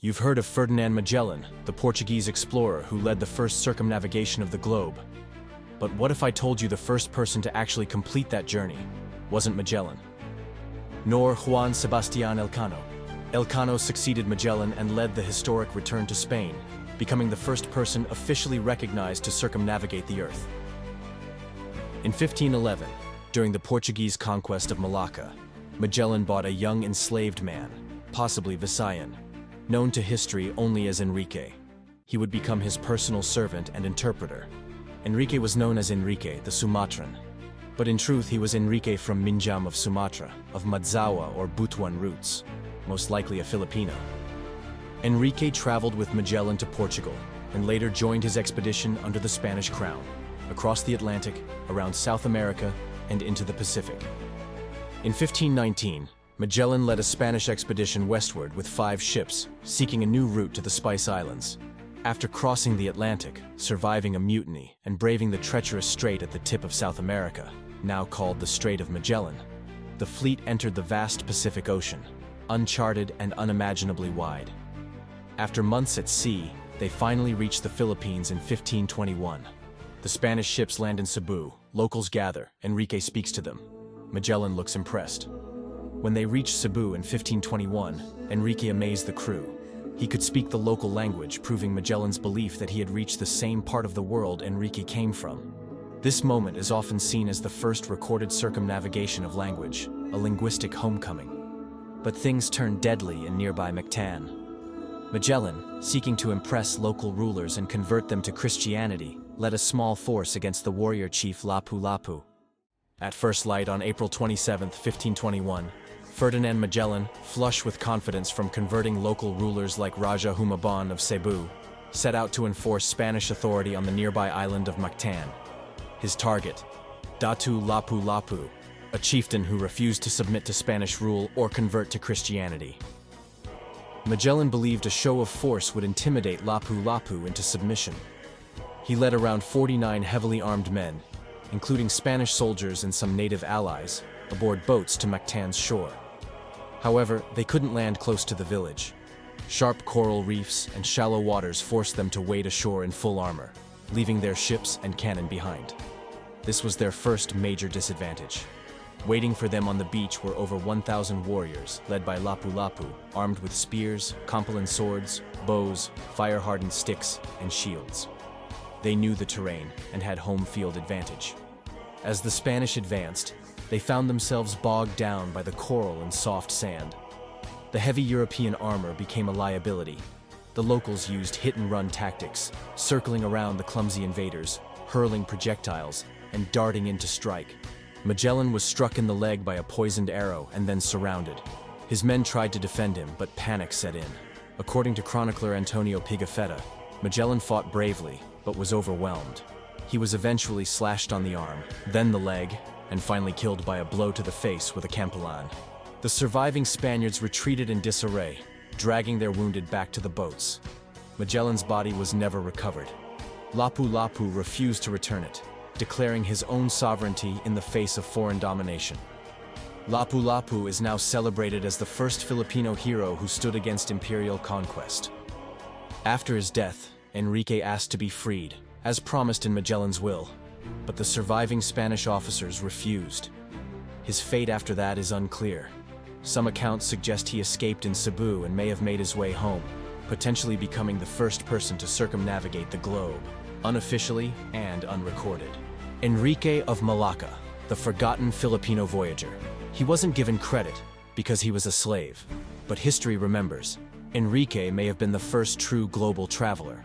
You've heard of Ferdinand Magellan, the Portuguese explorer who led the first circumnavigation of the globe. But what if I told you the first person to actually complete that journey wasn't Magellan, nor Juan Sebastián Elcano? Elcano succeeded Magellan and led the historic return to Spain, becoming the first person officially recognized to circumnavigate the Earth. In 1511, during the Portuguese conquest of Malacca, Magellan bought a young enslaved man, possibly Visayan, known to history only as Enrique. He would become his personal servant and interpreter. Enrique was known as Enrique the Sumatran, but in truth he was Enrique from Minjam of Sumatra, of Madzawa or Butuan roots, most likely a Filipino. Enrique traveled with Magellan to Portugal and later joined his expedition under the Spanish crown, across the Atlantic, around South America, and into the Pacific. In 1519, Magellan led a Spanish expedition westward with 5 ships, seeking a new route to the Spice Islands. After crossing the Atlantic, surviving a mutiny, and braving the treacherous strait at the tip of South America, now called the Strait of Magellan, the fleet entered the vast Pacific Ocean, uncharted and unimaginably wide. After months at sea, they finally reached the Philippines in 1521. The Spanish ships land in Cebu, locals gather, Enrique speaks to them. Magellan looks impressed. When they reached Cebu in 1521, Enrique amazed the crew. He could speak the local language, proving Magellan's belief that he had reached the same part of the world Enrique came from. This moment is often seen as the first recorded circumnavigation of language, a linguistic homecoming. But things turned deadly in nearby Mactan. Magellan, seeking to impress local rulers and convert them to Christianity, led a small force against the warrior chief Lapu-Lapu. At first light on April 27, 1521, Ferdinand Magellan, flush with confidence from converting local rulers like Raja Humabon of Cebu, set out to enforce Spanish authority on the nearby island of Mactan. His target, Datu Lapu-Lapu, a chieftain who refused to submit to Spanish rule or convert to Christianity. Magellan believed a show of force would intimidate Lapu-Lapu into submission. He led around 49 heavily armed men, including Spanish soldiers and some native allies, aboard boats to Mactan's shore. However, they couldn't land close to the village. Sharp coral reefs and shallow waters forced them to wade ashore in full armor, leaving their ships and cannon behind. This was their first major disadvantage. Waiting for them on the beach were over 1,000 warriors, led by Lapu-Lapu, armed with spears, Compalan swords, bows, fire-hardened sticks, and shields. They knew the terrain and had home field advantage. As the Spanish advanced, they found themselves bogged down by the coral and soft sand. The heavy European armor became a liability. The locals used hit-and-run tactics, circling around the clumsy invaders, hurling projectiles, and darting in to strike. Magellan was struck in the leg by a poisoned arrow and then surrounded. His men tried to defend him, but panic set in. According to chronicler Antonio Pigafetta, Magellan fought bravely, but was overwhelmed. He was eventually slashed on the arm, then the leg, and finally killed by a blow to the face with a Campellan. The surviving Spaniards retreated in disarray, dragging their wounded back to the boats. Magellan's body was never recovered. Lapu-Lapu refused to return it, declaring his own sovereignty in the face of foreign domination. Lapu-Lapu is now celebrated as the first Filipino hero who stood against imperial conquest. After his death, Enrique asked to be freed, as promised in Magellan's will, but the surviving Spanish officers refused. His fate after that is unclear. Some accounts suggest he escaped in Cebu and may have made his way home, potentially becoming the first person to circumnavigate the globe, unofficially and unrecorded. Enrique of Malacca, the forgotten Filipino voyager. He wasn't given credit because he was a slave, but history remembers. Enrique may have been the first true global traveler.